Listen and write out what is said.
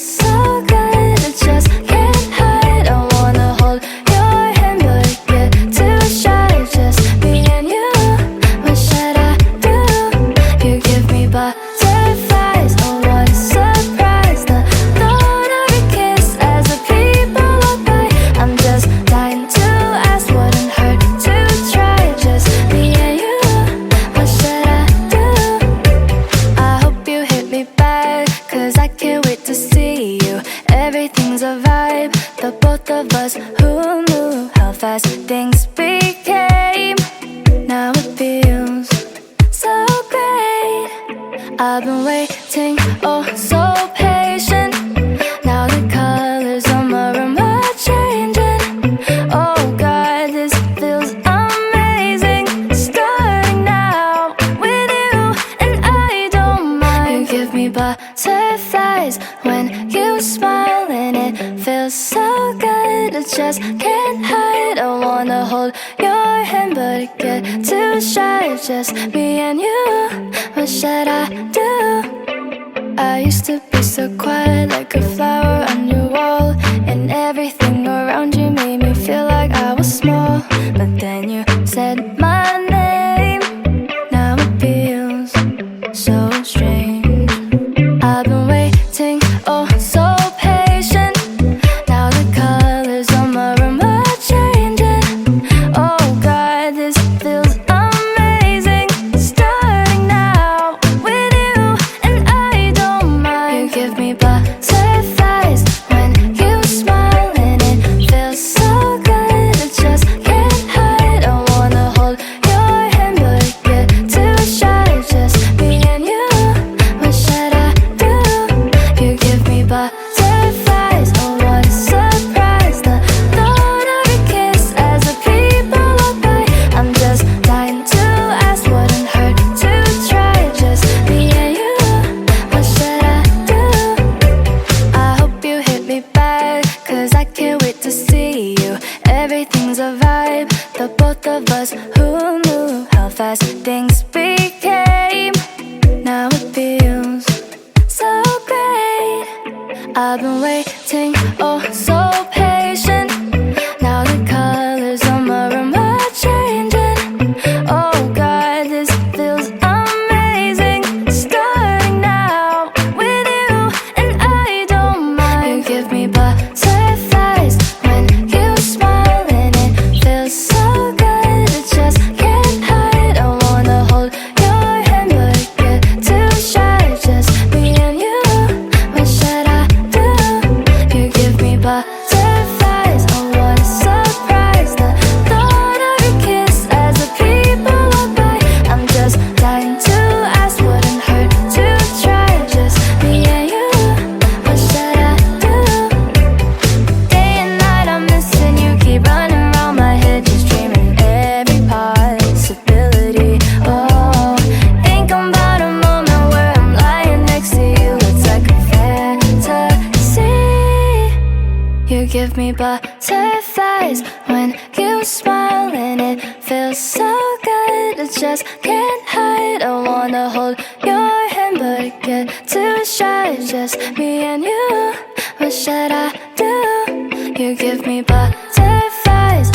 feels so good, I just can't hide. I wanna hold your hand, but I get too shy. Just me and you, what should I do? You give me butterflies, oh what a surprise. The thought of your kiss as the people walk by. I'm just dying to ask, wouldn't hurt to try. Just me and you, what should I do? I hope you hit me back, cause I can't wait to see you. Everything's a vibe, the both of us. Who knew how fast things became? Now it feels so great. I've been waiting, oh so patient. Now the colors on my room are changing. Oh God, this feels amazing. Starting now with you, and I don't mind. You give me butterflies when you smile, and it feels so good, I just can't hide. I wanna hold your hand, but I get too shy. Just me and you, what should I do? I used to be so quiet, like a flower on your wall, and everything around you made me feel like I was small. But then you said my name, now it feels so strange. I've been waiting, oh so patient. Now the colors on my room are changing. Oh God, this feels amazing. Starting now with you, and I don't mind. You give me butterflies when you smile, and it feels so good, I just can't hide. I wanna hold your hand, but I get too shy. Just me and you, what should I do? You give me butterflies, oh what a surprise. The thought of your kiss as the people walk by. I'm just dying to ask, wouldn't hurt to try. Just me and you, what should I do? I hope you hit me back, cause I can't wait to see you. Everything's a vibe, the both of us. Who knew how fast things became? Now it feels so great. I've been waiting, oh so patient. Now the colors on my room are changing. Oh God, this feels amazing. Starting now with you, and I don't mind. You give me butterflies when you smile, and it feels so good, I just can't hide. I wanna hold your hand, but I get too shy. Just me and you, what should I do? You give me butterflies, oh what a surprise. The thought of your kiss as the people walk by. I'm just dying to ask, wouldn't hurt to try. Just me and you, what should I do? Day and night I'm missing you, keep running around my head, just dreaming every possibility. Oh, think about a moment where I'm lying next to you. It's like a fantasy. You give me butterflies when you smile, and it feels so good, I just can't hide. I wanna hold your hand, but I get too shy. Just me and you, what should I do? You give me butterflies,